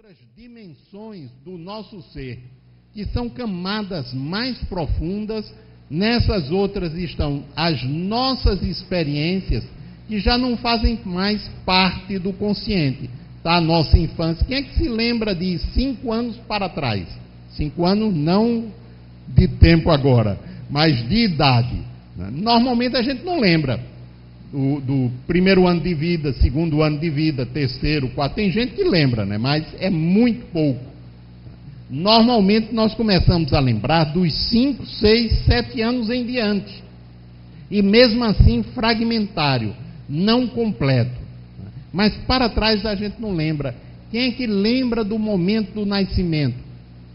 outras dimensões do nosso ser, que são camadas mais profundas. Nessas outras estão as nossas experiências, que já não fazem mais parte do consciente da nossa infância. Quem é que se lembra de 5 anos para trás? 5 anos não de tempo agora, mas de idade. Normalmente a gente não lembra do primeiro ano de vida, segundo ano de vida, terceiro, quarto. Tem gente que lembra, né? Mas é muito pouco. Normalmente nós começamos a lembrar dos 5, 6, 7 anos em diante. E mesmo assim fragmentário, não completo. Mas para trás a gente não lembra. Quem é que lembra do momento do nascimento?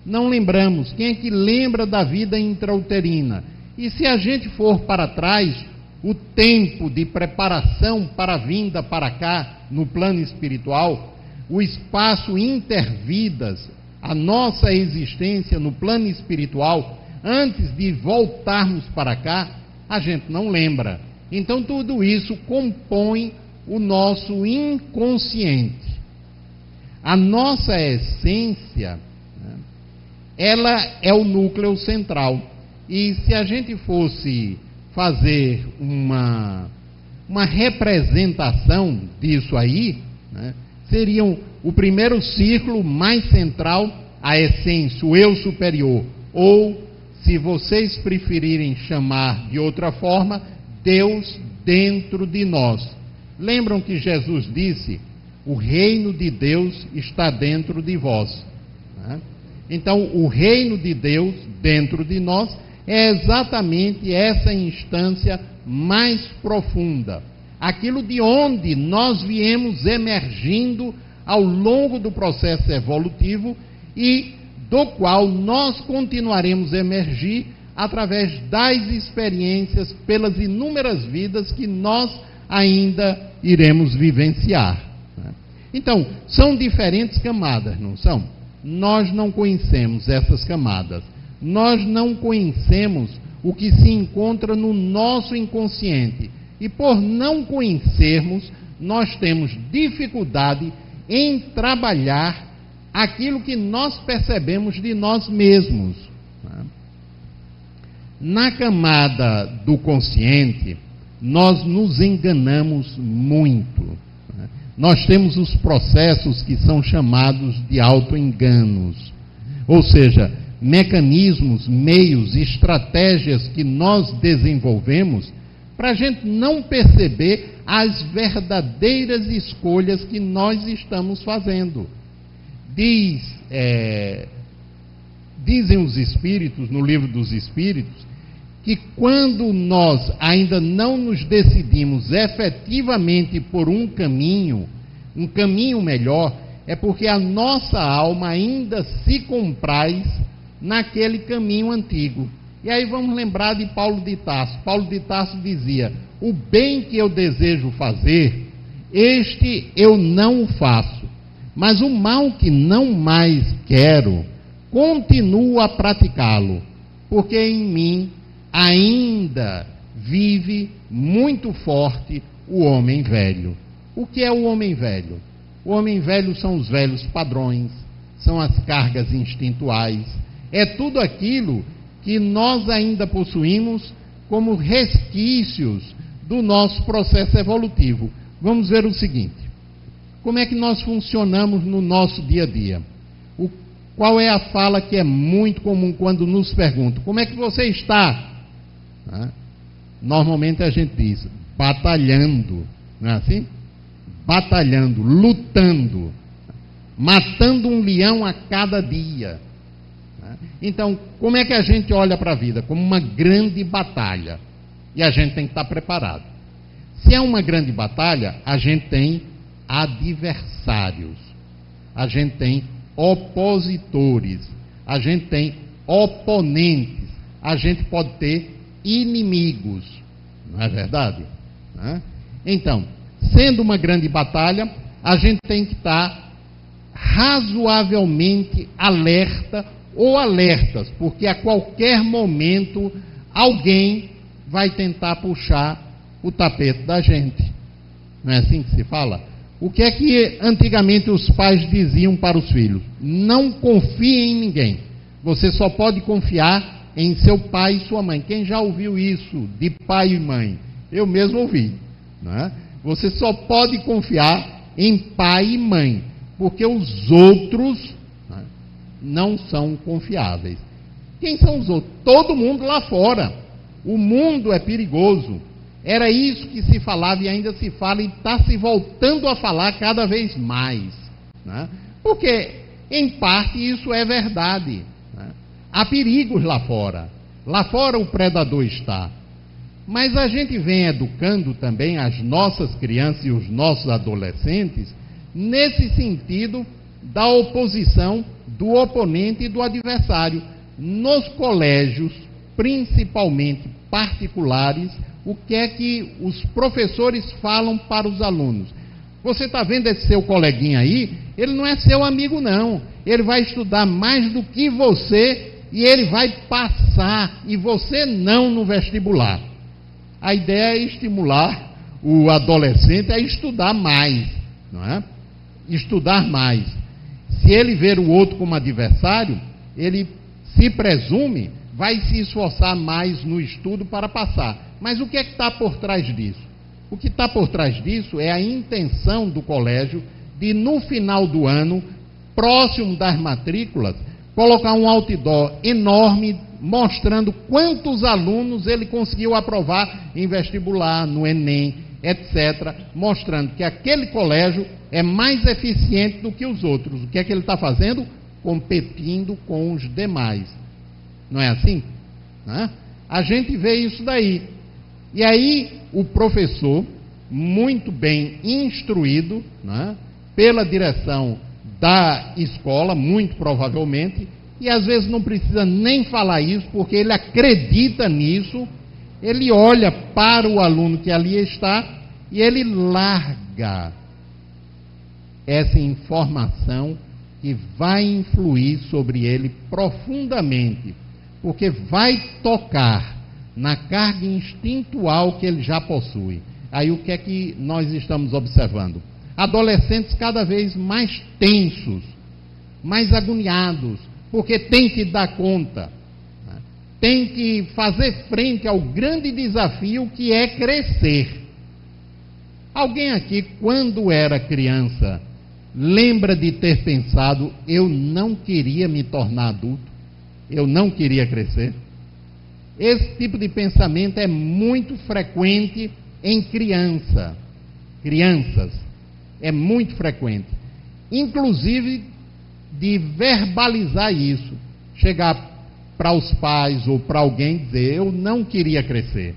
Não lembramos. Quem é que lembra da vida intrauterina? E se a gente for para trás, o tempo de preparação para a vinda para cá, no plano espiritual, o espaço intervidas, a nossa existência no plano espiritual, antes de voltarmos para cá, a gente não lembra. Então tudo isso compõe o nosso inconsciente. A nossa essência, ela é o núcleo central. E se a gente fosse fazer uma representação disso aí, seriam o primeiro círculo mais central, a essência, o eu superior, ou, se vocês preferirem chamar de outra forma, Deus dentro de nós. Lembram que Jesus disse: o reino de Deus está dentro de vós. Então, o reino de Deus dentro de nós é exatamente essa instância mais profunda, aquilo de onde nós viemos emergindo ao longo do processo evolutivo e do qual nós continuaremos a emergir através das experiências, pelas inúmeras vidas que nós ainda iremos vivenciar. Então, são diferentes camadas, não são? Nós não conhecemos essas camadas. Nós não conhecemos o que se encontra no nosso inconsciente. E por não conhecermos, nós temos dificuldade em trabalhar aquilo que nós percebemos de nós mesmos. Na camada do consciente, nós nos enganamos muito. Nós temos os processos que são chamados de autoenganos, ou seja, mecanismos, meios, estratégias que nós desenvolvemos para a gente não perceber as verdadeiras escolhas que nós estamos fazendo. Dizem os Espíritos, no Livro dos Espíritos, que quando nós ainda não nos decidimos efetivamente por um caminho melhor, é porque a nossa alma ainda se compraz naquele caminho antigo. E aí vamos lembrar de Paulo de Tarso. Paulo de Tarso dizia: o bem que eu desejo fazer, este eu não faço, mas o mal que não mais quero, continuo a praticá-lo, porque em mim ainda vive muito forte o homem velho. O que é o homem velho? O homem velho são os velhos padrões, são as cargas instintuais, é tudo aquilo que nós ainda possuímos como resquícios do nosso processo evolutivo. Vamos ver o seguinte: como é que nós funcionamos no nosso dia a dia? Qual é a fala que é muito comum quando nos perguntam: como é que você está? Normalmente a gente diz: batalhando, não é assim? Batalhando, lutando, matando um leão a cada dia. Então, como é que a gente olha para a vida? Como uma grande batalha. E a gente tem que estar preparado. Se é uma grande batalha, a gente tem adversários, a gente tem opositores, a gente tem oponentes, a gente pode ter inimigos. Não é verdade? Então, sendo uma grande batalha, a gente tem que estar razoavelmente alerta ou alertas, porque a qualquer momento alguém vai tentar puxar o tapete da gente. Não é assim que se fala? O que é que antigamente os pais diziam para os filhos? Não confie em ninguém. Você só pode confiar em seu pai e sua mãe. Quem já ouviu isso de pai e mãe? Eu mesmo ouvi. Né? Você só pode confiar em pai e mãe, porque os outros, né, não são confiáveis. Quem são os outros? Todo mundo lá fora. O mundo é perigoso. Era isso que se falava e ainda se fala, e está se voltando a falar cada vez mais. Né? Porque, em parte, isso é verdade. Né? Há perigos lá fora. Lá fora o predador está. Mas a gente vem educando também as nossas crianças e os nossos adolescentes nesse sentido da oposição do oponente e do adversário. Nos colégios, principalmente particulares, o que é que os professores falam para os alunos? Você está vendo esse seu coleguinha aí? Ele não é seu amigo, não. Ele vai estudar mais do que você e ele vai passar, e você não, no vestibular. A ideia é estimular o adolescente a estudar mais, não é? Estudar mais. Se ele ver o outro como adversário, ele se presume, vai se esforçar mais no estudo para passar. Mas o que é que está por trás disso? O que está por trás disso é a intenção do colégio de, no final do ano, próximo das matrículas, colocar um outdoor enorme mostrando quantos alunos ele conseguiu aprovar em vestibular, no Enem, etc., mostrando que aquele colégio é mais eficiente do que os outros. O que é que ele está fazendo? Competindo com os demais. Não é assim? Né? A gente vê isso daí. E aí o professor, muito bem instruído, né, pela direção da escola, muito provavelmente, e às vezes não precisa nem falar isso, porque ele acredita nisso, ele olha para o aluno que ali está e ele larga essa informação que vai influir sobre ele profundamente, porque vai tocar na carga instintual que ele já possui. Aí o que é que nós estamos observando? Adolescentes cada vez mais tensos, mais agoniados, porque tem que dar conta, né? Tem que fazer frente ao grande desafio que é crescer. Alguém aqui, quando era criança, lembra de ter pensado: eu não queria me tornar adulto, eu não queria crescer? Esse tipo de pensamento é muito frequente em crianças, é muito frequente, inclusive de verbalizar isso, chegar para os pais ou para alguém e dizer: eu não queria crescer,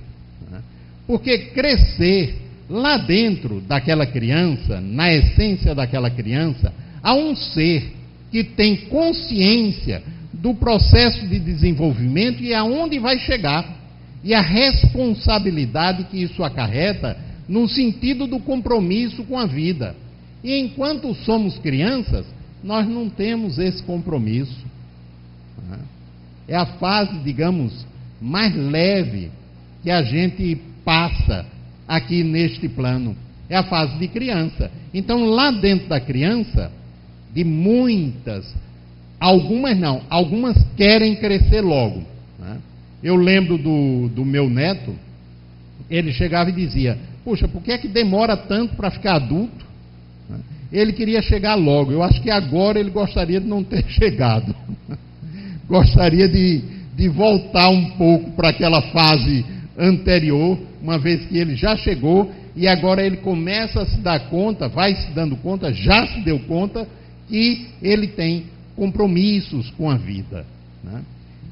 porque crescer lá dentro daquela criança, na essência daquela criança, há um ser que tem consciência do processo de desenvolvimento e aonde vai chegar, e a responsabilidade que isso acarreta no sentido do compromisso com a vida. E enquanto somos crianças, nós não temos esse compromisso. É a fase, digamos, mais leve que a gente passa aqui neste plano. É a fase de criança. Então, lá dentro da criança, de muitas, algumas não, algumas querem crescer logo. Eu lembro do meu neto, ele chegava e dizia: puxa, por que é que demora tanto para ficar adulto? Ele queria chegar logo. Eu acho que agora ele gostaria de não ter chegado. Gostaria de voltar um pouco para aquela fase anterior, uma vez que ele já chegou e agora ele começa a se dar conta, vai se dando conta, já se deu conta que ele tem compromissos com a vida.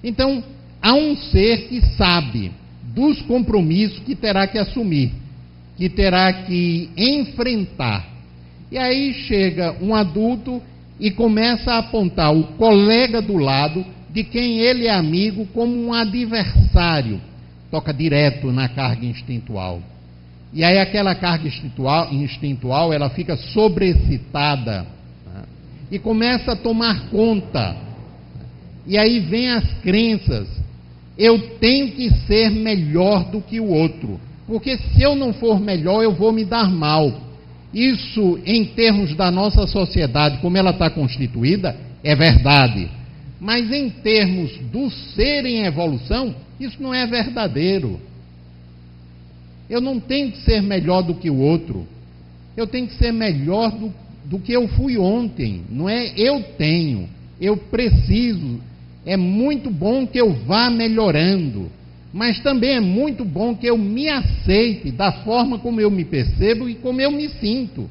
Então, há um ser que sabe dos compromissos que terá que assumir, que terá que enfrentar. E aí chega um adulto e começa a apontar o colega do lado, de quem ele é amigo, como um adversário. Toca direto na carga instintual. E aí aquela carga instintual ela fica sobreexcitada, e começa a tomar conta. E aí vem as crenças: eu tenho que ser melhor do que o outro, porque se eu não for melhor eu vou me dar mal. Isso, em termos da nossa sociedade, como ela está constituída, é verdade. Mas em termos do ser em evolução, isso não é verdadeiro. Eu não tenho que ser melhor do que o outro. Eu tenho que ser melhor do que eu fui ontem. Não é eu tenho, eu preciso. É muito bom que eu vá melhorando. Mas também é muito bom que eu me aceite da forma como eu me percebo e como eu me sinto.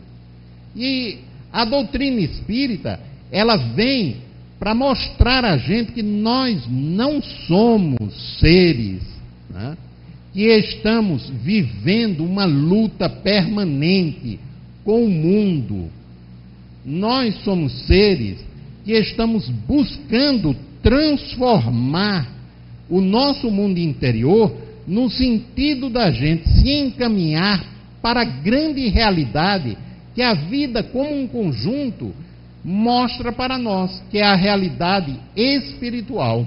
E a doutrina espírita, ela vem para mostrar a gente que nós não somos seres, né, que estamos vivendo uma luta permanente com o mundo. Nós somos seres que estamos buscando transformar o nosso mundo interior no sentido da gente se encaminhar para a grande realidade que a vida como um conjunto mostra para nós, que é a realidade espiritual.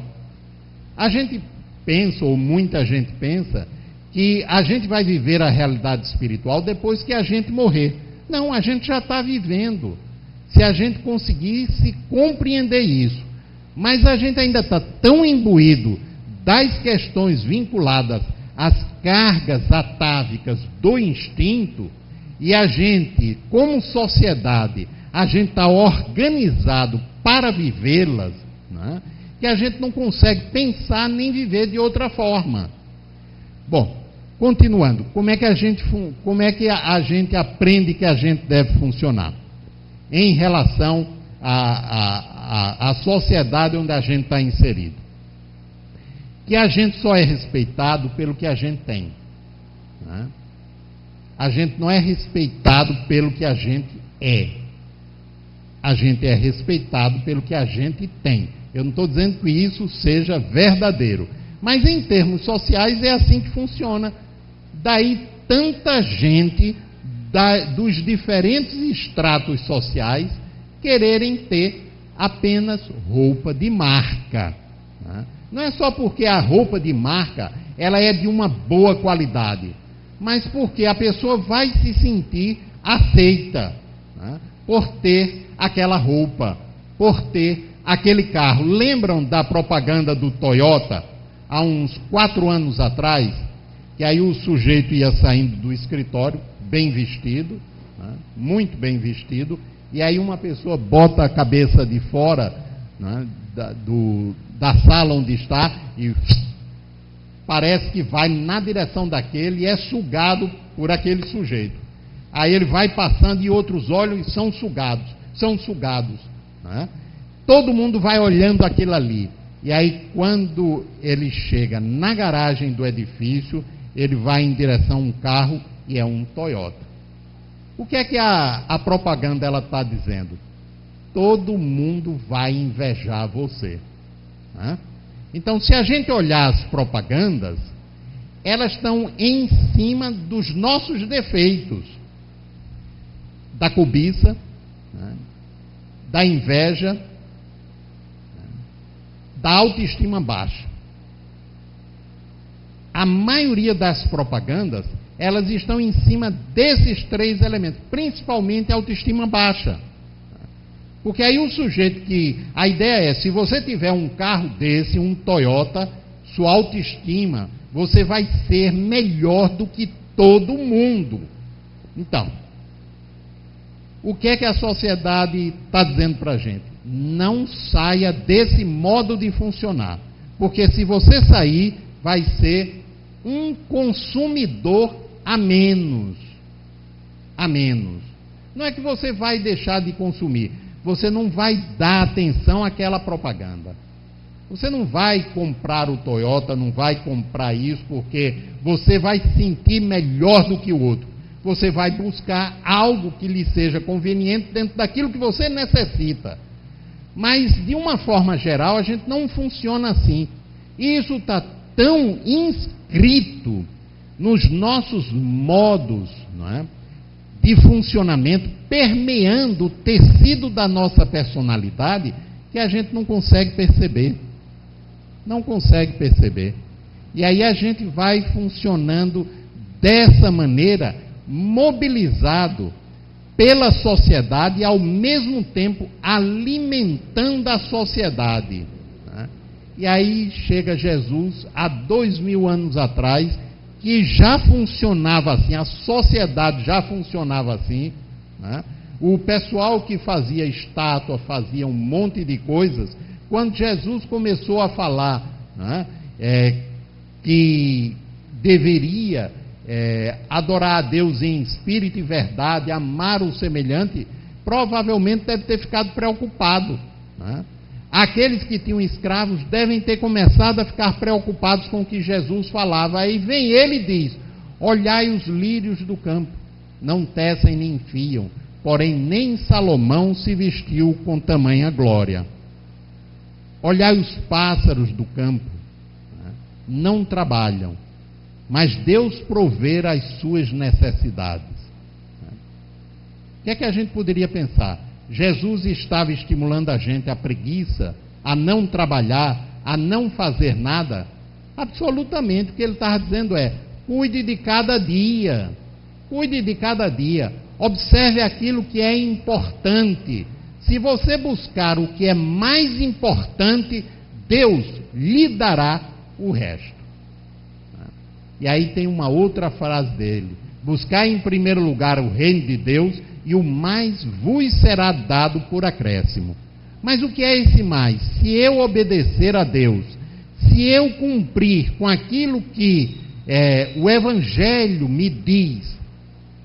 A gente pensa, ou muita gente pensa, que a gente vai viver a realidade espiritual depois que a gente morrer. Não, a gente já está vivendo, se a gente conseguisse compreender isso. Mas a gente ainda está tão imbuído das questões vinculadas às cargas atávicas do instinto, e a gente, como sociedade, a gente está organizado para vivê-las, né, que a gente não consegue pensar nem viver de outra forma. Bom, continuando, como é que a gente aprende que a gente deve funcionar em relação à sociedade onde a gente está inserido? Que a gente só é respeitado pelo que a gente tem, né? A gente não é respeitado pelo que a gente é. A gente é respeitado pelo que a gente tem. Eu não estou dizendo que isso seja verdadeiro, mas em termos sociais é assim que funciona. Daí tanta gente dos diferentes estratos sociais quererem ter apenas roupa de marca, né? Não é só porque a roupa de marca ela é de uma boa qualidade, mas porque a pessoa vai se sentir aceita, né, por ter aquela roupa, por ter aquele carro. Lembram da propaganda do Toyota, há uns 4 anos atrás, que aí o sujeito ia saindo do escritório, bem vestido, né, muito bem vestido, e aí uma pessoa bota a cabeça de fora, né, da sala onde está e parece que vai na direção daquele e é sugado por aquele sujeito. Aí ele vai passando e outros olham e são sugados, né? Todo mundo vai olhando aquilo ali. E aí quando ele chega na garagem do edifício, ele vai em direção a um carro e é um Toyota. O que é que a propaganda ela está dizendo? Todo mundo vai invejar você, né? Então, se a gente olhar as propagandas, elas estão em cima dos nossos defeitos, da cobiça, né, da inveja, né, da autoestima baixa. A maioria das propagandas, elas estão em cima desses 3 elementos, principalmente a autoestima baixa. Porque aí o sujeito a ideia é, se você tiver um carro desse, um Toyota, sua autoestima, você vai ser melhor do que todo mundo. Então, o que é que a sociedade está dizendo para a gente? Não saia desse modo de funcionar. Porque se você sair, vai ser um consumidor a menos. A menos. Não é que você vai deixar de consumir. Você não vai dar atenção àquela propaganda. Você não vai comprar o Toyota, não vai comprar isso, porque você vai se sentir melhor do que o outro. Você vai buscar algo que lhe seja conveniente dentro daquilo que você necessita. Mas, de uma forma geral, a gente não funciona assim. Isso está tão inscrito nos nossos modos, não é, de funcionamento, permeando o tecido da nossa personalidade, que a gente não consegue perceber. Não consegue perceber. E aí a gente vai funcionando dessa maneira, mobilizado pela sociedade e, ao mesmo tempo, alimentando a sociedade. Né? E aí chega Jesus, há 2000 anos atrás, que já funcionava assim, a sociedade já funcionava assim. Né? O pessoal que fazia estátua, fazia um monte de coisas. Quando Jesus começou a falar, né, que deveria adorar a Deus em espírito e verdade, amar o semelhante, provavelmente deve ter ficado preocupado. Né? Aqueles que tinham escravos devem ter começado a ficar preocupados com o que Jesus falava. Aí vem ele e diz: olhai os lírios do campo, não tecem nem fiam, porém nem Salomão se vestiu com tamanha glória. Olhai os pássaros do campo, né? Não trabalham, mas Deus provê as suas necessidades. O que é que a gente poderia pensar? Jesus estava estimulando a gente à preguiça, a não trabalhar, a não fazer nada? Absolutamente. O que ele estava dizendo é: cuide de cada dia, cuide de cada dia, observe aquilo que é importante. Se você buscar o que é mais importante, Deus lhe dará o resto. E aí tem uma outra frase dele: buscar em primeiro lugar o reino de Deus, e o mais vos será dado por acréscimo. Mas o que é esse mais? Se eu obedecer a Deus, se eu cumprir com aquilo que o Evangelho me diz,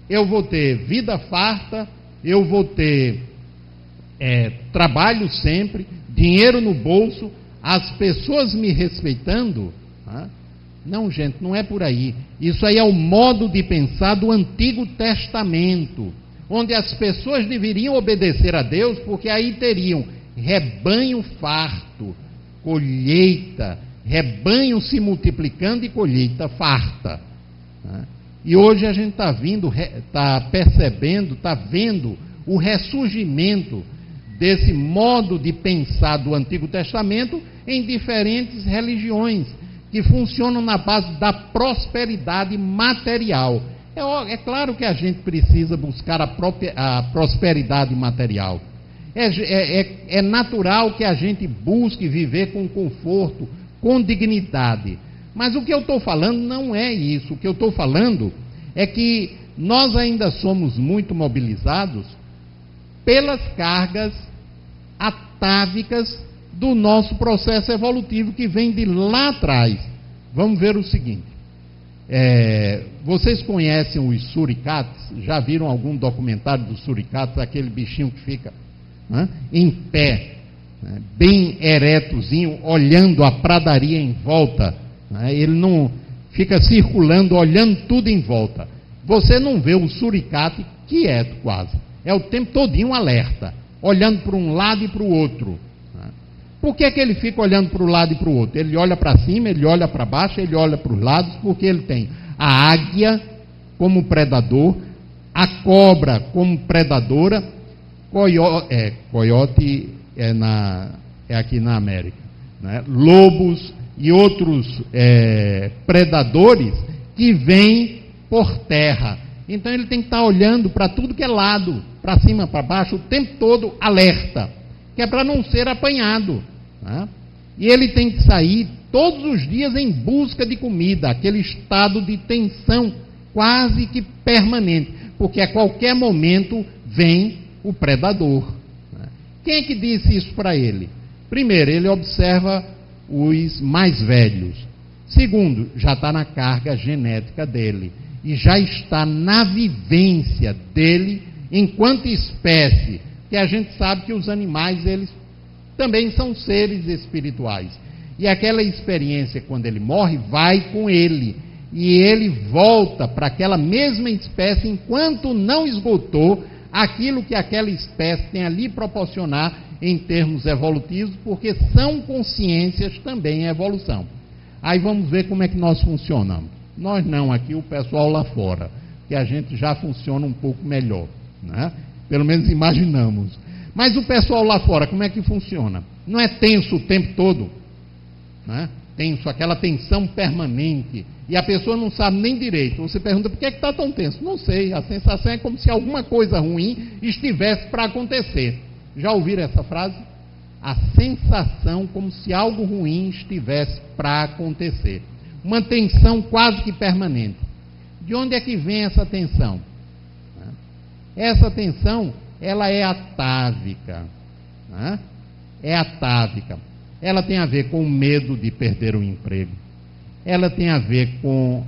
eu vou ter vida farta, eu vou ter trabalho sempre, dinheiro no bolso, as pessoas me respeitando. Não, gente, não é por aí. Isso aí é o modo de pensar do Antigo Testamento, onde as pessoas deveriam obedecer a Deus, porque aí teriam rebanho farto, colheita, rebanho se multiplicando e colheita farta. E hoje a gente está percebendo, está vendo o ressurgimento desse modo de pensar do Antigo Testamento em diferentes religiões, que funcionam na base da prosperidade material. É claro que a gente precisa buscar a prosperidade material. É natural que a gente busque viver com conforto, com dignidade. Mas o que eu estou falando não é isso. O que eu estou falando é que nós ainda somos muito mobilizados pelas cargas atávicas do nosso processo evolutivo, que vem de lá atrás. Vamos ver o seguinte: vocês conhecem os suricates? Já viram algum documentário dos suricates? Aquele bichinho que fica em pé, bem eretozinho, olhando a pradaria em volta. Ele não fica circulando, olhando tudo em volta. Você não vê o suricate quieto quase. É o tempo todinho alerta, olhando para um lado e para o outro. Por que ele fica olhando para um lado e para o outro? Ele olha para cima, ele olha para baixo, ele olha para os lados, porque ele tem a águia como predador, a cobra como predadora, coiote é aqui na América, né? Lobos e outros predadores que vêm por terra. Então ele tem que estar olhando para tudo que é lado, para cima, para baixo, o tempo todo alerta, que é para não ser apanhado. E ele tem que sair todos os dias em busca de comida, aquele estado de tensão quase que permanente, porque a qualquer momento vem o predador. Quem é que disse isso para ele? Primeiro, ele observa os mais velhos. Segundo, já está na carga genética dele, e já está na vivência dele enquanto espécie, que a gente sabe que os animais, eles também são seres espirituais. E aquela experiência, quando ele morre, vai com ele. E ele volta para aquela mesma espécie enquanto não esgotou aquilo que aquela espécie tem a lhe proporcionar em termos evolutivos, porque são consciências também em evolução. Aí vamos ver como é que nós funcionamos. Nós não, aqui o pessoal lá fora, que a gente já funciona um pouco melhor, né? Pelo menos imaginamos. Mas o pessoal lá fora, como é que funciona? Não é tenso o tempo todo, né? tenso, aquela tensão permanente, e a pessoa não sabe nem direito. Você pergunta, por que está tão tenso? Não sei, a sensação é como se alguma coisa ruim estivesse para acontecer. Já ouviram essa frase? A sensação como se algo ruim estivesse para acontecer. Uma tensão quase que permanente. De onde é que vem essa tensão? Essa tensão, ela é atávica. É atávica. Ela tem a ver com o medo de perder o emprego. Ela tem a ver com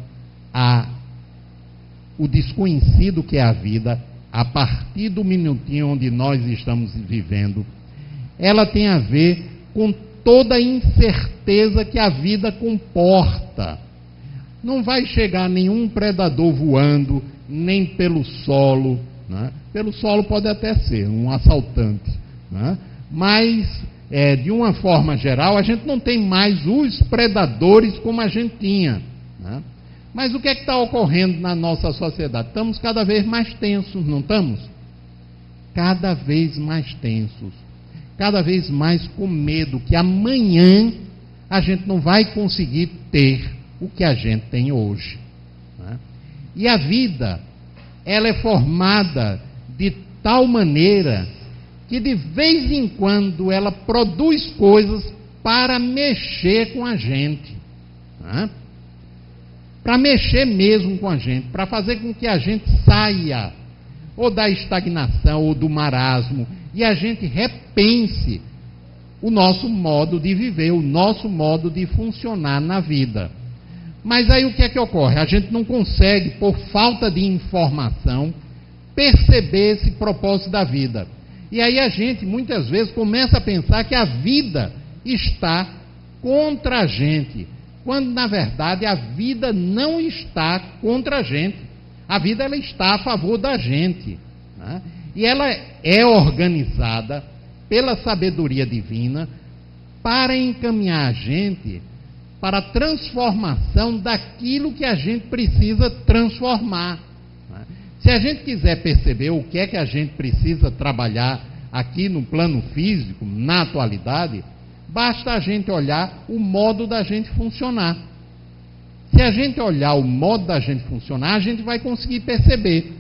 o desconhecido que é a vida, a partir do minutinho onde nós estamos vivendo. Ela tem a ver com toda a incerteza que a vida comporta. Não vai chegar nenhum predador voando, nem pelo solo. Pelo solo pode até ser um assaltante. Mas, de uma forma geral, a gente não tem mais os predadores como a gente tinha. Mas o que é que está ocorrendo na nossa sociedade? Estamos cada vez mais tensos, não estamos? Cada vez mais tensos. Cada vez mais com medo que amanhã a gente não vai conseguir ter o que a gente tem hoje. E a vida, ela é formada de tal maneira que de vez em quando ela produz coisas para mexer com a gente. Para mexer mesmo com a gente, para fazer com que a gente saia ou da estagnação ou do marasmo e a gente repense o nosso modo de viver, o nosso modo de funcionar na vida. Mas aí o que é que ocorre? A gente não consegue, por falta de informação, perceber esse propósito da vida. E aí a gente, muitas vezes, começa a pensar que a vida está contra a gente, quando, na verdade, a vida não está contra a gente. A vida, ela está a favor da gente. E ela é organizada pela sabedoria divina para encaminhar a gente para a transformação daquilo que a gente precisa transformar. Se a gente quiser perceber o que é que a gente precisa trabalhar aqui no plano físico, na atualidade, basta a gente olhar o modo da gente funcionar. Se a gente olhar o modo da gente funcionar, a gente vai conseguir perceber.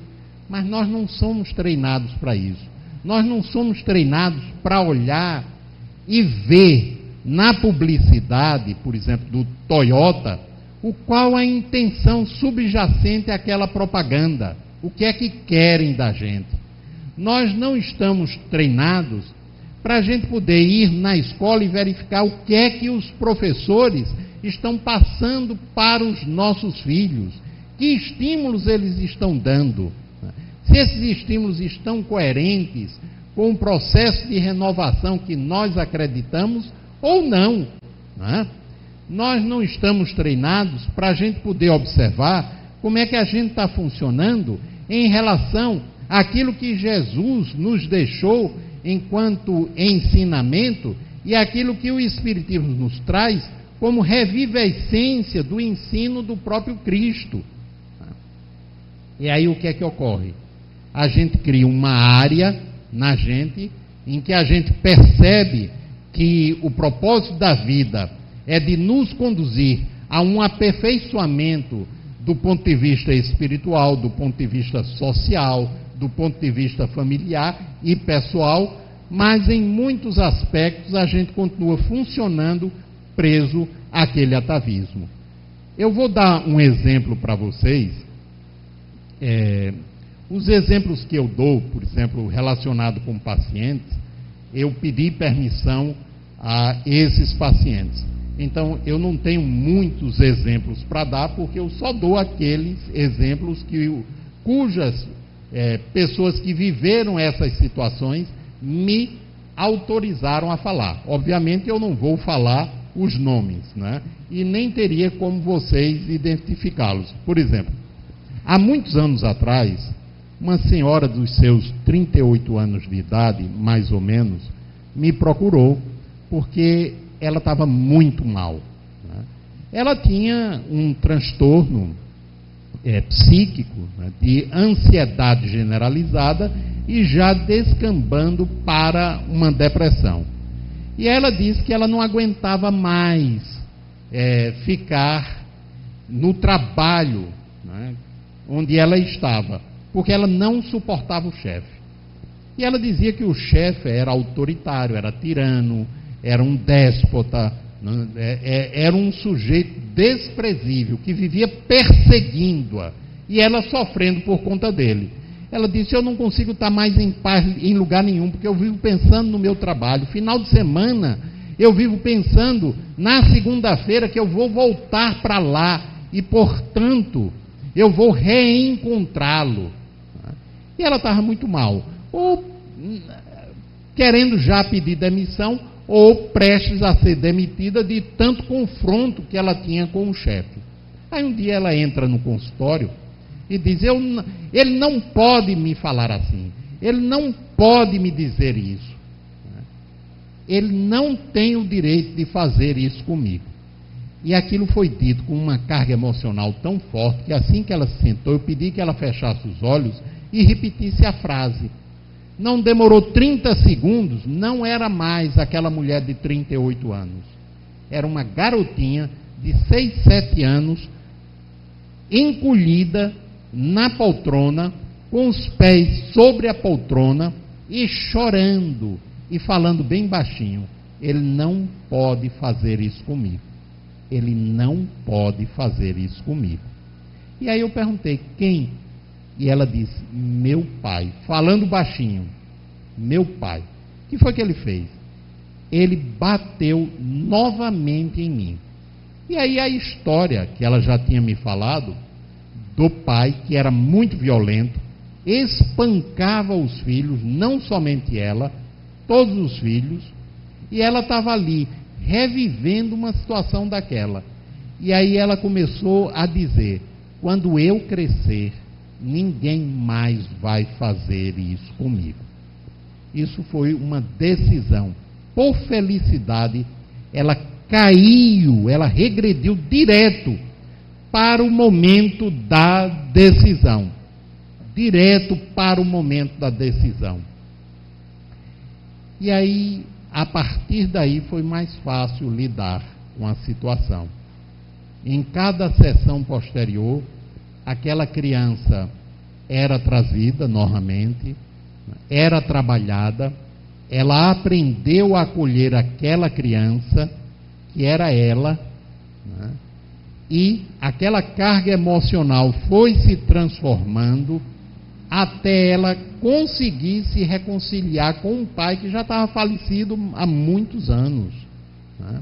Mas nós não somos treinados para isso. Nós não somos treinados para olhar e ver na publicidade, por exemplo, do Toyota, qual a intenção subjacente àquela propaganda. O que é que querem da gente? Nós não estamos treinados para a gente poder ir na escola e verificar o que é que os professores estão passando para os nossos filhos. Que estímulos eles estão dando? Se esses estímulos estão coerentes com o processo de renovação que nós acreditamos ou não. Nós não estamos treinados para a gente poder observar como é que a gente está funcionando em relação àquilo que Jesus nos deixou enquanto ensinamento e aquilo que o Espiritismo nos traz como revivescência do ensino do próprio Cristo. E aí o que é que ocorre? A gente cria uma área na gente em que a gente percebe que o propósito da vida é de nos conduzir a um aperfeiçoamento do ponto de vista espiritual, do ponto de vista social, do ponto de vista familiar e pessoal, mas em muitos aspectos a gente continua funcionando preso àquele atavismo. Eu vou dar um exemplo para vocês. Os exemplos que eu dou, por exemplo, relacionado com pacientes, eu pedi permissão a esses pacientes. Então, eu não tenho muitos exemplos para dar, porque eu só dou aqueles exemplos cujas pessoas que viveram essas situações me autorizaram a falar. Obviamente, eu não vou falar os nomes, e nem teria como vocês identificá-los. Por exemplo, há muitos anos atrás, uma senhora dos seus 38 anos de idade, mais ou menos, me procurou porque ela estava muito mal. Ela tinha um transtorno psíquico, de ansiedade generalizada e já descambando para uma depressão. E ela disse que ela não aguentava mais ficar no trabalho, né, onde ela estava, porque ela não suportava o chefe. E ela dizia que o chefe era autoritário, era tirano, era um déspota, era um sujeito desprezível, que vivia perseguindo-a, e ela sofrendo por conta dele. Ela disse: eu não consigo estar mais em paz em lugar nenhum, porque eu vivo pensando no meu trabalho. Final de semana, eu vivo pensando na segunda-feira que eu vou voltar para lá, e, portanto, eu vou reencontrá-lo. E ela estava muito mal, ou querendo já pedir demissão, ou prestes a ser demitida de tanto confronto que ela tinha com o chefe. Aí um dia ela entra no consultório e diz: ele não pode me falar assim, ele não pode me dizer isso, ele não tem o direito de fazer isso comigo. E aquilo foi dito com uma carga emocional tão forte que assim que ela se sentou, eu pedi que ela fechasse os olhos e repetisse a frase. Não demorou 30 segundos, não era mais aquela mulher de 38 anos. Era uma garotinha de 6, 7 anos, encolhida na poltrona, com os pés sobre a poltrona e chorando e falando bem baixinho: ele não pode fazer isso comigo. Ele não pode fazer isso comigo. E aí eu perguntei: quem? E ela disse: meu pai, falando baixinho, meu pai. O que foi que ele fez? Ele bateu novamente em mim. E aí a história que ela já tinha me falado, do pai, que era muito violento, espancava os filhos, não somente ela, todos os filhos, e ela estava ali, revivendo uma situação daquela. E aí ela começou a dizer: quando eu crescer, ninguém mais vai fazer isso comigo. Isso foi uma decisão. Por felicidade, ela caiu, ela regrediu direto para o momento da decisão. Direto para o momento da decisão. E aí, a partir daí, foi mais fácil lidar com a situação. Em cada sessão posterior, aquela criança era trazida novamente, era trabalhada, ela aprendeu a acolher aquela criança, que era ela, né? E aquela carga emocional foi se transformando até ela conseguir se reconciliar com um pai que já estava falecido há muitos anos, né?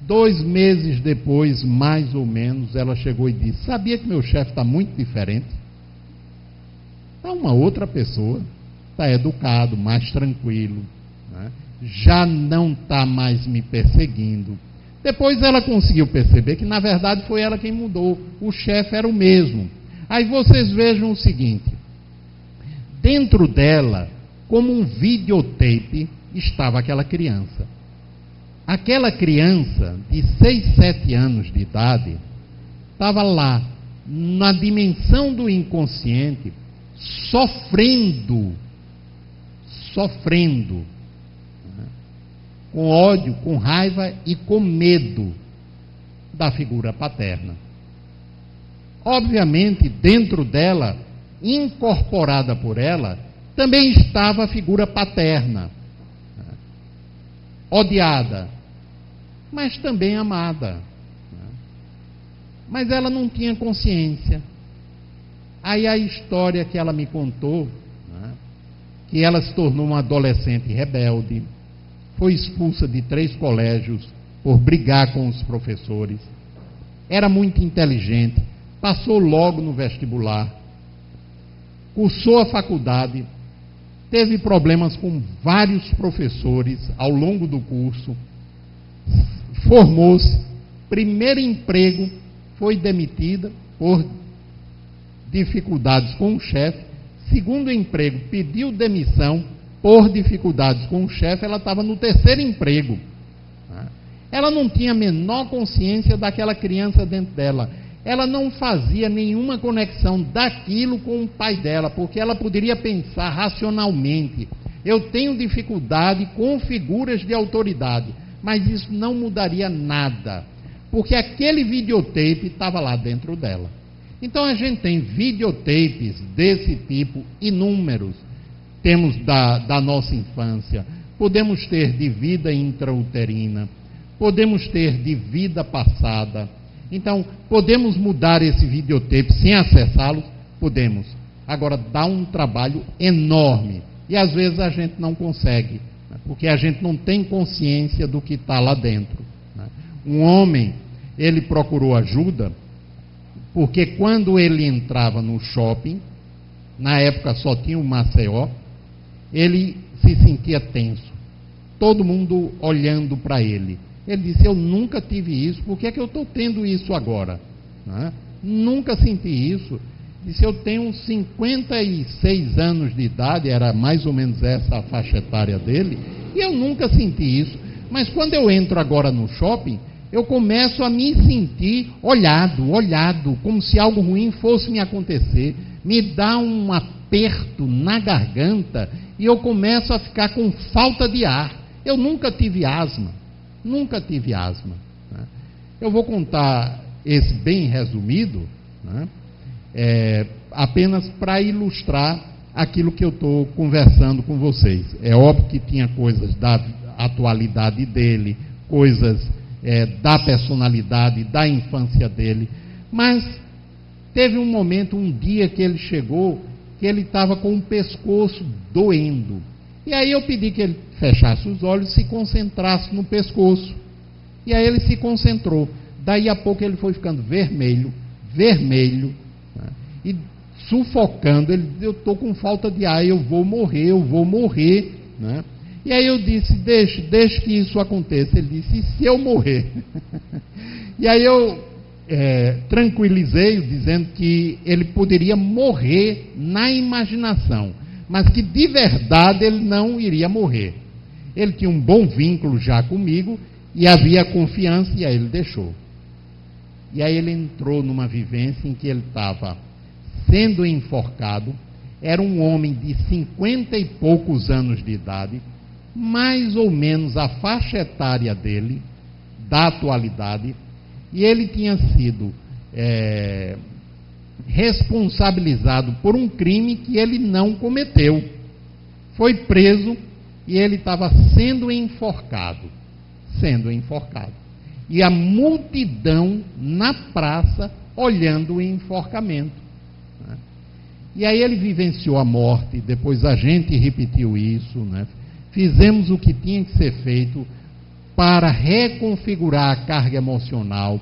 2 meses depois, mais ou menos, ela chegou e disse: sabia que meu chefe está muito diferente? Está uma outra pessoa, está educado, mais tranquilo, né? Já não está mais me perseguindo. Depois ela conseguiu perceber que, na verdade, foi ela quem mudou. O chefe era o mesmo. Aí vocês vejam o seguinte: dentro dela, como um videotape, estava aquela criança. Aquela criança de 6, 7 anos de idade estava lá, na dimensão do inconsciente, sofrendo, né? Com ódio, com raiva e com medo da figura paterna. Obviamente, dentro dela, incorporada por ela, também estava a figura paterna, né? Odiada, mas também amada, né? Mas ela não tinha consciência. Aí a história que ela me contou, né, que ela se tornou uma adolescente rebelde, foi expulsa de 3 colégios por brigar com os professores, era muito inteligente, passou logo no vestibular, cursou a faculdade, teve problemas com vários professores ao longo do curso, formou-se, primeiro emprego, foi demitida por dificuldades com o chefe, segundo emprego, pediu demissão por dificuldades com o chefe, ela estava no 3º emprego. Ela não tinha a menor consciência daquela criança dentro dela. Ela não fazia nenhuma conexão daquilo com o pai dela, porque ela poderia pensar racionalmente: eu tenho dificuldade com figuras de autoridade, mas isso não mudaria nada, porque aquele videotape estava lá dentro dela. Então a gente tem videotapes desse tipo inúmeros. Temos da nossa infância, podemos ter de vida intrauterina, podemos ter de vida passada. Então, podemos mudar esse videotape sem acessá-lo? Podemos. Agora, dá um trabalho enorme. E às vezes a gente não consegue, né? Porque a gente não tem consciência do que está lá dentro, né? Um homem, ele procurou ajuda, porque quando ele entrava no shopping, na época só tinha o Maceió, ele se sentia tenso. Todo mundo olhando para ele. Ele disse, eu nunca tive isso, por que é que eu estou tendo isso agora? Né? Nunca senti isso. Disse, eu tenho 56 anos de idade, era mais ou menos essa a faixa etária dele, e eu nunca senti isso. Mas quando eu entro agora no shopping, eu começo a me sentir olhado, como se algo ruim fosse me acontecer. Me dá um aperto na garganta e eu começo a ficar com falta de ar. Eu nunca tive asma. Né? Eu vou contar esse bem resumido, né? Apenas para ilustrar aquilo que eu estou conversando com vocês. É óbvio que tinha coisas da atualidade dele, coisas da personalidade, da infância dele, mas teve um momento, um dia que ele chegou, que ele estava com o pescoço doendo. E aí eu pedi que ele fechasse os olhos e se concentrasse no pescoço. E aí ele se concentrou. Daí a pouco ele foi ficando vermelho, né? E sufocando. Ele disse, eu estou com falta de ar, eu vou morrer. Né? E aí eu disse, deixe que isso aconteça. Ele disse, e se eu morrer? E aí eu tranquilizei-o, dizendo que ele poderia morrer na imaginação, mas que de verdade ele não iria morrer. Ele tinha um bom vínculo já comigo e havia confiança, e aí ele deixou. E aí ele entrou numa vivência em que ele estava sendo enforcado. Era um homem de 50 e poucos anos de idade, mais ou menos a faixa etária dele, da atualidade, e ele tinha sido responsabilizado por um crime que ele não cometeu. Foi preso e ele estava sendo enforcado. E a multidão na praça olhando o enforcamento. Né? E aí ele vivenciou a morte, depois a gente repetiu isso, né? Fizemos o que tinha que ser feito para reconfigurar a carga emocional,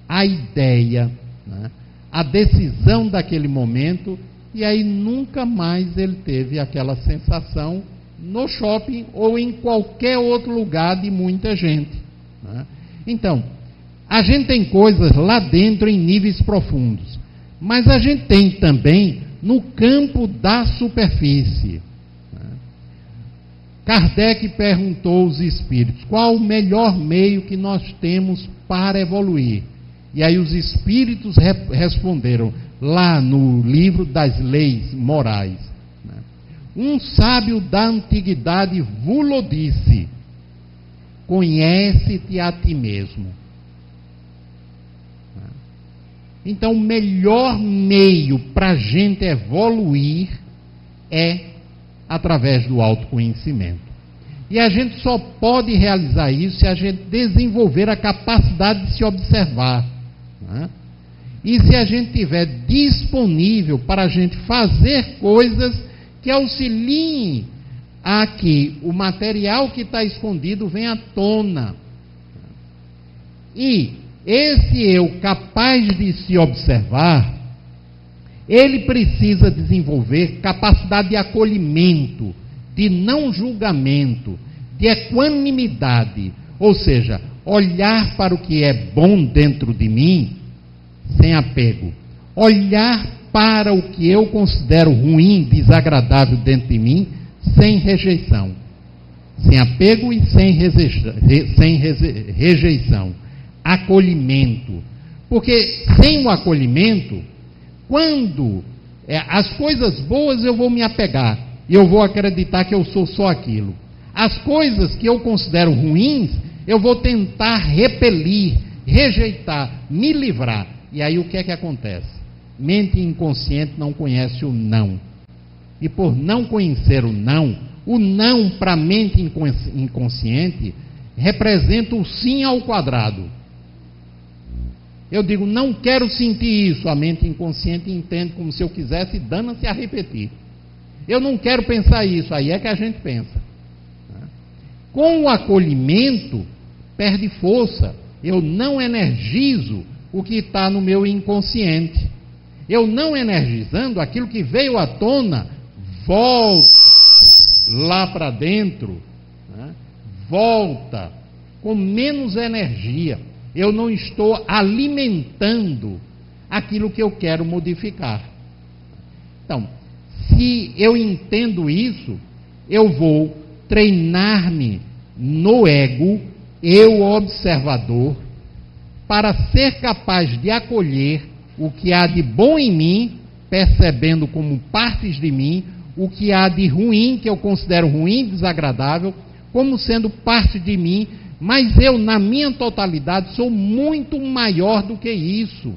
a ideia, né? A decisão daquele momento, e aí nunca mais ele teve aquela sensação no shopping ou em qualquer outro lugar de muita gente. Né? Então, a gente tem coisas lá dentro em níveis profundos, mas a gente tem também no campo da superfície. Kardec perguntou aos espíritos, qual o melhor meio que nós temos para evoluir? E aí os espíritos responderam, lá no livro das leis morais, né? Um sábio da antiguidade vos-lo disse, conhece-te a ti mesmo. Então o melhor meio para a gente evoluir é através do autoconhecimento. E a gente só pode realizar isso se a gente desenvolver a capacidade de se observar. Né? E se a gente tiver disponível para a gente fazer coisas que auxiliem a que o material que está escondido venha à tona. E esse eu capaz de se observar, ele precisa desenvolver capacidade de acolhimento, de não julgamento, de equanimidade, ou seja, olhar para o que é bom dentro de mim sem apego, olhar para o que eu considero ruim, desagradável dentro de mim, sem rejeição, sem apego e sem rejeição, acolhimento, porque sem o acolhimento, quando as coisas boas eu vou me apegar, e eu vou acreditar que eu sou só aquilo. As coisas que eu considero ruins, Eu vou tentar repelir, rejeitar, me livrar. E aí o que é que acontece? Mente inconsciente não conhece o não. E por não conhecer o não para a mente inconsciente representa o sim ao quadrado. Eu digo, não quero sentir isso. A mente inconsciente entende como se eu quisesse, dana-se a repetir. Eu não quero pensar isso. Aí é que a gente pensa. Com o acolhimento, perde força. Eu não energizo o que está no meu inconsciente. Eu não energizando, aquilo que veio à tona volta lá para dentro, volta com menos energia. Eu não estou alimentando aquilo que eu quero modificar. Então, se eu entendo isso, eu vou treinar-me no ego, eu observador, para ser capaz de acolher o que há de bom em mim, percebendo como partes de mim, o que há de ruim, que eu considero ruim, desagradável, como sendo parte de mim, mas eu, na minha totalidade, sou muito maior do que isso.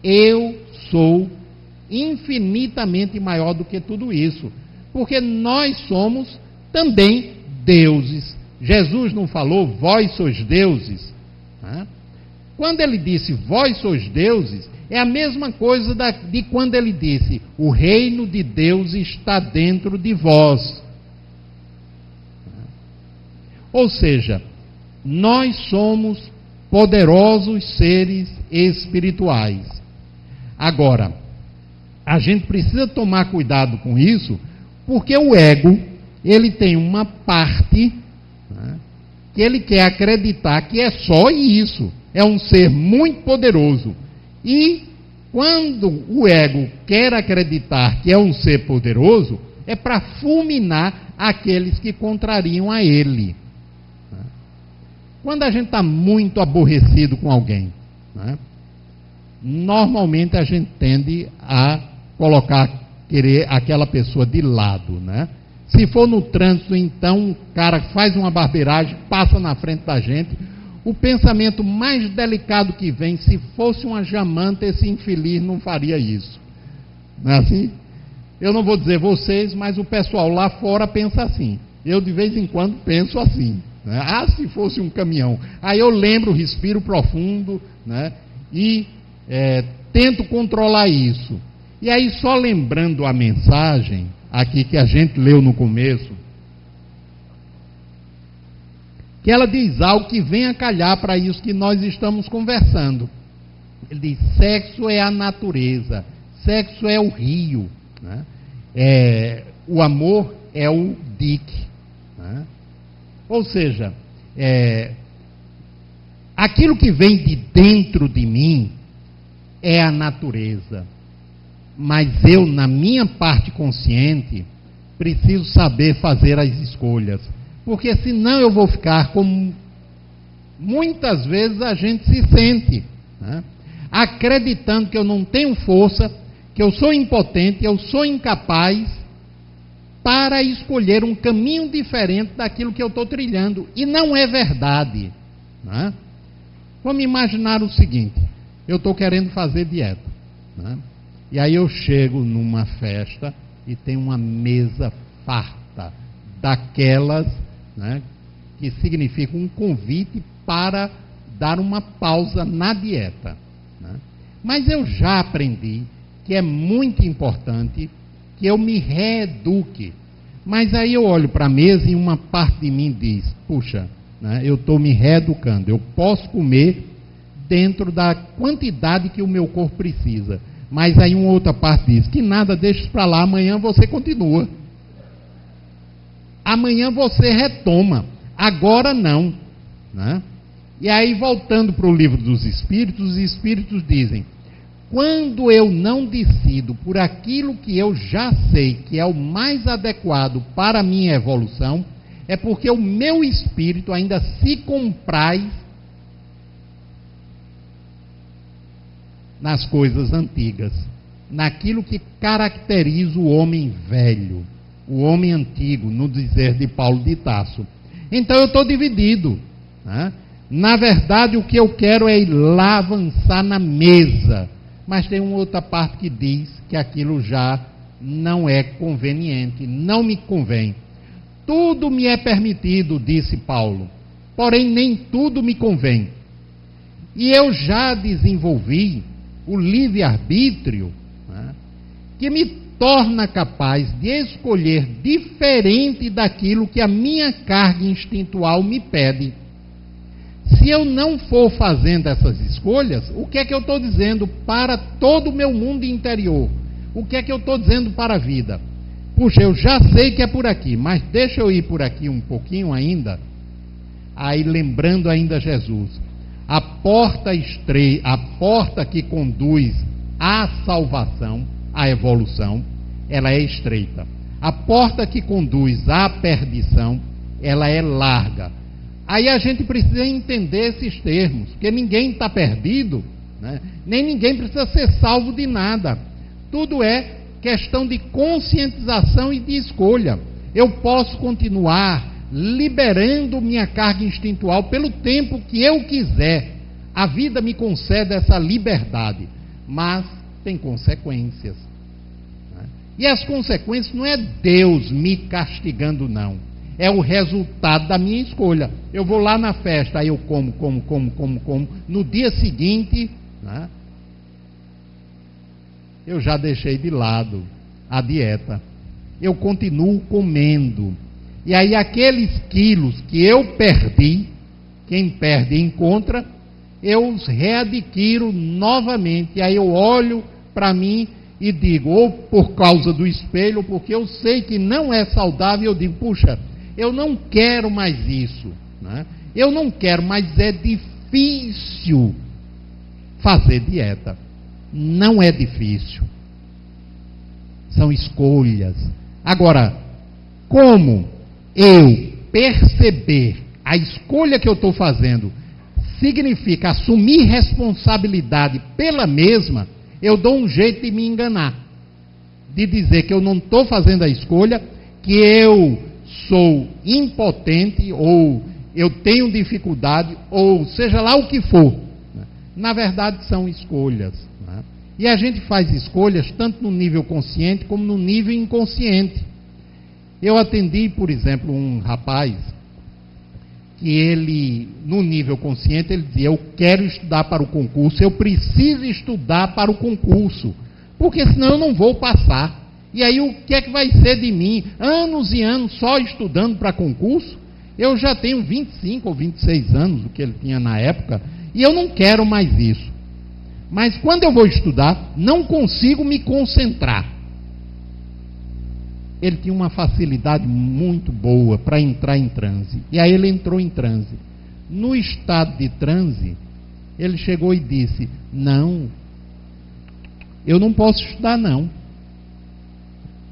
Eu sou infinitamente maior do que tudo isso, porque nós somos também deuses. Jesus não falou, vós sois deuses? Quando ele disse, vós sois deuses, é a mesma coisa de quando ele disse, o reino de Deus está dentro de vós. Ou seja, nós somos poderosos seres espirituais. Agora, a gente precisa tomar cuidado com isso, porque o ego, ele tem uma parte, que ele quer acreditar que é só isso. É um ser muito poderoso. E quando o ego quer acreditar que é um ser poderoso, é para fulminar aqueles que contrariam a ele. Quando a gente está muito aborrecido com alguém, normalmente a gente tende a querer aquela pessoa de lado, Se for no trânsito, então, o cara faz uma barbeiragem, passa na frente da gente. O pensamento mais delicado que vem, se fosse uma jamanta, esse infeliz não faria isso. Não é assim? Eu não vou dizer vocês, mas o pessoal lá fora pensa assim. Eu, de vez em quando, penso assim. Se fosse um caminhão. Aí eu lembro, respiro profundo, e tento controlar isso. E aí, só lembrando a mensagem aqui que a gente leu no começo, que ela diz algo que vem a calhar para isso que nós estamos conversando. Ele diz, sexo é a natureza, sexo é o rio, o amor é o dique. Ou seja, aquilo que vem de dentro de mim é a natureza. Mas eu, na minha parte consciente, preciso saber fazer as escolhas. Porque senão eu vou ficar como muitas vezes a gente se sente, acreditando que eu não tenho força, que eu sou impotente, eu sou incapaz para escolher um caminho diferente daquilo que eu estou trilhando. E não é verdade. Vamos imaginar o seguinte, eu estou querendo fazer dieta. E aí eu chego numa festa e tem uma mesa farta, daquelas que significa um convite para dar uma pausa na dieta. Mas eu já aprendi que é muito importante que eu me reeduque. Mas aí eu olho para a mesa e uma parte de mim diz, puxa, eu estou me reeducando, eu posso comer dentro da quantidade que o meu corpo precisa. Mas aí uma outra parte diz, que nada, deixa isso para lá, amanhã você continua. Amanhã você retoma, agora não. E aí, voltando para o livro dos Espíritos, os Espíritos dizem, quando eu não decido por aquilo que eu já sei que é o mais adequado para a minha evolução, é porque o meu espírito ainda se compraz nas coisas antigas, naquilo que caracteriza o homem velho, o homem antigo, no dizer de Paulo de Tarso. Então eu estou dividido, né? Na verdade, o que eu quero é ir lá avançar na mesa. Mas tem uma outra parte que diz que aquilo já não é conveniente, não me convém. Tudo me é permitido, disse Paulo, porém nem tudo me convém. E eu já desenvolvi o livre-arbítrio, né, que me torna capaz de escolher diferente daquilo que a minha carga instintual me pede. Se eu não for fazendo essas escolhas, o que é que eu estou dizendo para todo o meu mundo interior? O que é que eu estou dizendo para a vida? Puxa, eu já sei que é por aqui, mas deixa eu ir por aqui um pouquinho ainda. Aí lembrando ainda Jesus, a porta que conduz à salvação, à evolução, ela é estreita. A porta que conduz à perdição, ela é larga. Aí a gente precisa entender esses termos, porque ninguém está perdido, né? Nem ninguém precisa ser salvo de nada. Tudo é questão de conscientização e de escolha. Eu posso continuar liberando minha carga instintual pelo tempo que eu quiser. A vida me concede essa liberdade, mas tem consequências, né? E as consequências não é Deus me castigando, não. É o resultado da minha escolha. Eu vou lá na festa, aí eu como. No dia seguinte, né, eu já deixei de lado a dieta. Eu continuo comendo. E aí aqueles quilos que eu perdi, quem perde encontra, eu os readquiro novamente. E aí eu olho para mim e digo, ou por causa do espelho, porque eu sei que não é saudável, eu digo, puxa, eu não quero mais isso, né? Eu não quero, mas é difícil fazer dieta. Não é difícil. São escolhas. Agora, como eu perceber a escolha que eu estou fazendo significa assumir responsabilidade pela mesma, eu dou um jeito de me enganar. De dizer que eu não estou fazendo a escolha, que eu sou impotente, ou eu tenho dificuldade, ou seja lá o que for. Na verdade, são escolhas, né? E a gente faz escolhas tanto no nível consciente como no nível inconsciente. Eu atendi, por exemplo, um rapaz que ele, no nível consciente, ele dizia, eu quero estudar para o concurso, eu preciso estudar para o concurso, porque senão eu não vou passar. E aí o que é que vai ser de mim? Anos e anos só estudando para concurso? Eu já tenho 25 ou 26 anos, o que ele tinha na época, e eu não quero mais isso. Mas quando eu vou estudar, não consigo me concentrar. Ele tinha uma facilidade muito boa para entrar em transe. E aí ele entrou em transe. No estado de transe, ele chegou e disse, não, eu não posso estudar não.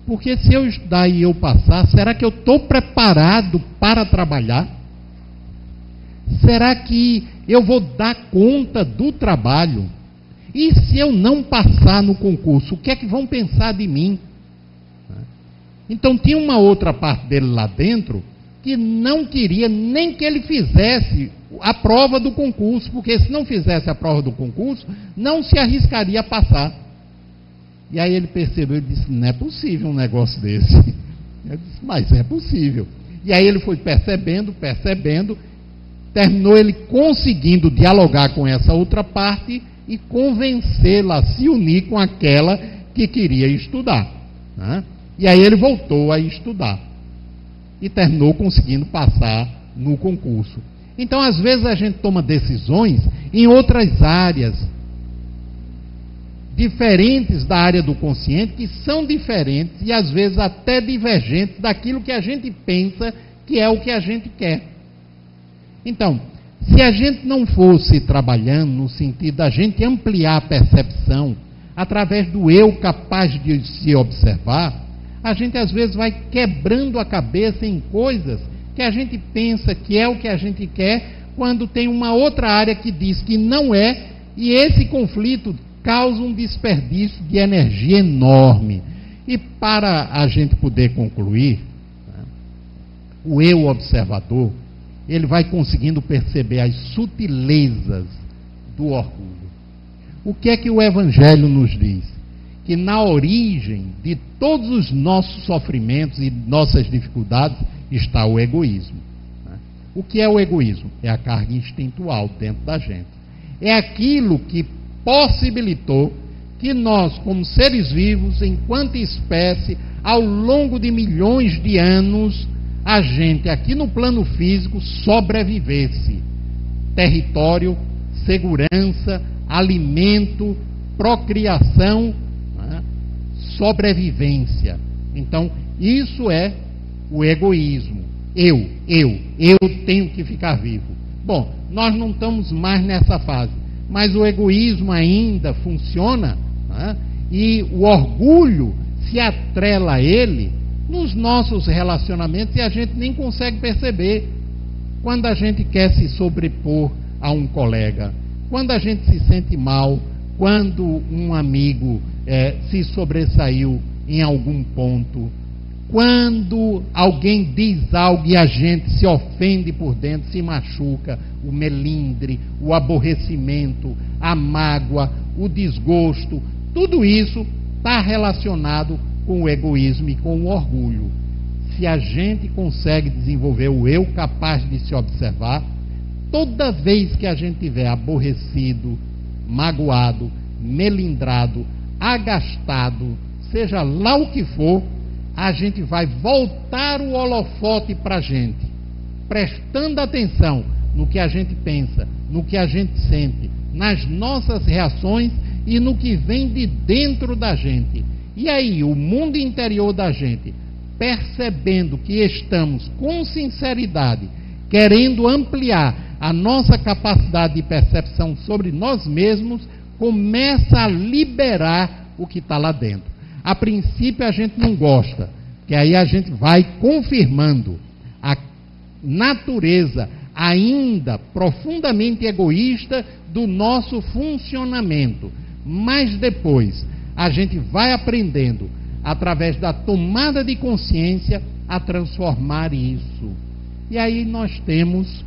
Porque se eu estudar e eu passar, será que eu estou preparado para trabalhar? Será que eu vou dar conta do trabalho? E se eu não passar no concurso, o que é que vão pensar de mim? Então tinha uma outra parte dele lá dentro que não queria nem que ele fizesse a prova do concurso, porque se não fizesse a prova do concurso, não se arriscaria a passar. E aí ele percebeu e disse, não é possível um negócio desse. Eu disse, mas é possível. E aí ele foi percebendo, terminou ele conseguindo dialogar com essa outra parte e convencê-la a se unir com aquela que queria estudar, né? E aí ele voltou a estudar e terminou conseguindo passar no concurso. Então, às vezes a gente toma decisões em outras áreas diferentes da área do consciente, que são diferentes e às vezes até divergentes daquilo que a gente pensa que é o que a gente quer. Então, se a gente não fosse trabalhando no sentido da gente ampliar a percepção através do eu capaz de se observar, a gente às vezes vai quebrando a cabeça em coisas que a gente pensa que é o que a gente quer, quando tem uma outra área que diz que não é, e esse conflito causa um desperdício de energia enorme. E para a gente poder concluir, né, o eu observador, ele vai conseguindo perceber as sutilezas do orgulho. O que é que o Evangelho nos diz? Que na origem de todos os nossos sofrimentos e nossas dificuldades está o egoísmo. O que é o egoísmo? É a carga instintual dentro da gente. É aquilo que possibilitou que nós, como seres vivos, enquanto espécie, ao longo de milhões de anos, a gente aqui no plano físico sobrevivesse. Território, segurança, alimento, procriação, sobrevivência. Então, isso é o egoísmo. Eu tenho que ficar vivo. Bom, nós não estamos mais nessa fase, mas o egoísmo ainda funciona, e o orgulho se atrela a ele nos nossos relacionamentos e a gente nem consegue perceber. Quando a gente quer se sobrepor a um colega, quando a gente se sente mal, quando um amigo se sobressaiu em algum ponto, quando alguém diz algo e a gente se ofende por dentro, se machuca, o melindre, o aborrecimento, a mágoa, o desgosto, tudo isso está relacionado com o egoísmo e com o orgulho. Se a gente consegue desenvolver o eu capaz de se observar, toda vez que a gente estiver aborrecido, magoado, melindrado, agastado, seja lá o que for, a gente vai voltar o holofote para a gente, prestando atenção no que a gente pensa, no que a gente sente, nas nossas reações e no que vem de dentro da gente. E aí, o mundo interior da gente, percebendo que estamos com sinceridade, querendo ampliar a nossa capacidade de percepção sobre nós mesmos, começa a liberar o que está lá dentro. A princípio a gente não gosta, que aí a gente vai confirmando a natureza ainda profundamente egoísta do nosso funcionamento. Mas depois a gente vai aprendendo, através da tomada de consciência, a transformar isso. E aí nós temos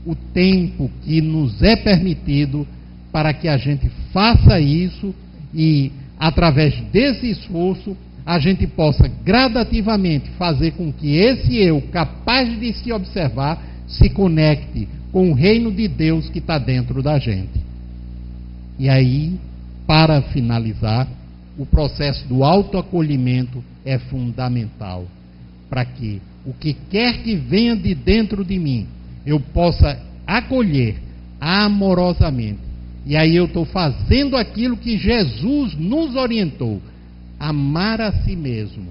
o tempo que nos é permitido para que a gente faça isso e, através desse esforço, a gente possa gradativamente fazer com que esse eu, capaz de se observar, se conecte com o reino de Deus que está dentro da gente. E aí, para finalizar, o processo do autoacolhimento é fundamental para que o que quer que venha de dentro de mim, eu possa acolher amorosamente. E aí eu estou fazendo aquilo que Jesus nos orientou, amar a si mesmo.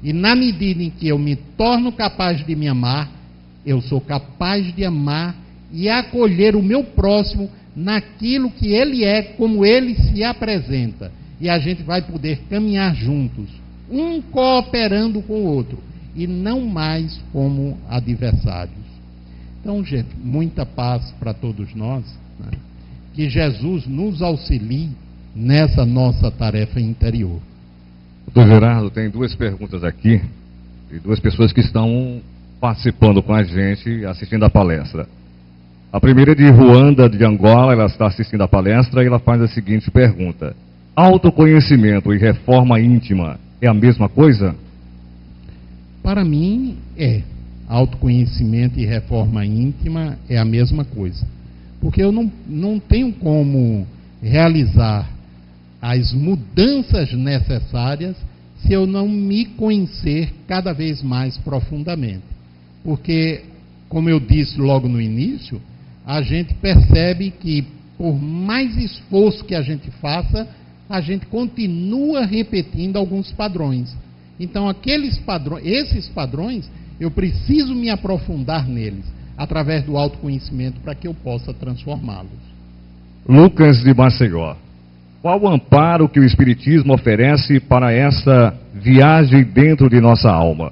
E na medida em que eu me torno capaz de me amar, eu sou capaz de amar e acolher o meu próximo naquilo que ele é, como ele se apresenta. E a gente vai poder caminhar juntos, um cooperando com o outro, e não mais como adversários. Então, gente, muita paz para todos nós, que Jesus nos auxilie nessa nossa tarefa interior. Doutor Gerardo, tem duas perguntas aqui, de duas pessoas que estão participando com a gente, assistindo a palestra. A primeira é de Ruanda, de Angola, ela está assistindo a palestra e ela faz a seguinte pergunta: autoconhecimento e reforma íntima é a mesma coisa? Para mim, é. Autoconhecimento e reforma íntima é a mesma coisa. Porque eu não tenho como realizar as mudanças necessárias se eu não me conhecer cada vez mais profundamente. Porque, como eu disse logo no início, a gente percebe que, por mais esforço que a gente faça, a gente continua repetindo alguns padrões. Então, esses padrões, eu preciso me aprofundar neles, através do autoconhecimento, para que eu possa transformá-los. Lucas de Maceió: qual o amparo que o Espiritismo oferece para essa viagem dentro de nossa alma?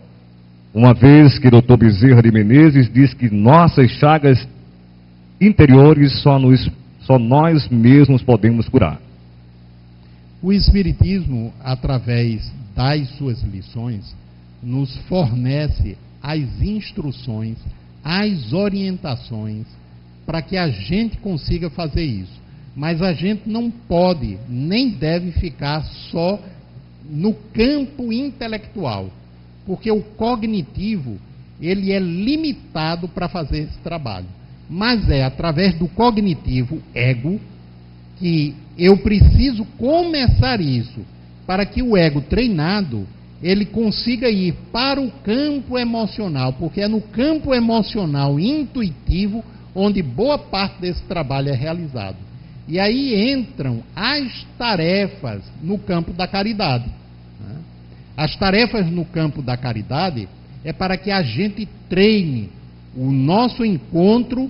Uma vez que Dr. Bezerra de Menezes diz que nossas chagas interiores só nós mesmos podemos curar. O Espiritismo, através das suas lições, nos fornece as instruções, as orientações, para que a gente consiga fazer isso. Mas a gente não pode, nem deve ficar só no campo intelectual, porque o cognitivo, ele é limitado para fazer esse trabalho. Mas é através do cognitivo ego que eu preciso começar isso, para que o ego treinado, ele consiga ir para o campo emocional, porque é no campo emocional intuitivo onde boa parte desse trabalho é realizado. E aí entram as tarefas no campo da caridade. As tarefas no campo da caridade é para que a gente treine o nosso encontro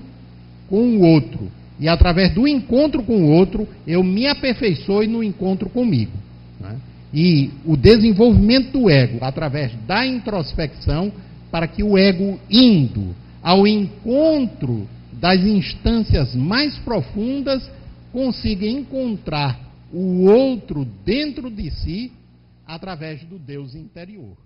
com o outro. E através do encontro com o outro, eu me aperfeiçoe no encontro comigo. E o desenvolvimento do ego, através da introspecção, para que o ego, indo ao encontro das instâncias mais profundas, consiga encontrar o outro dentro de si, através do Deus interior.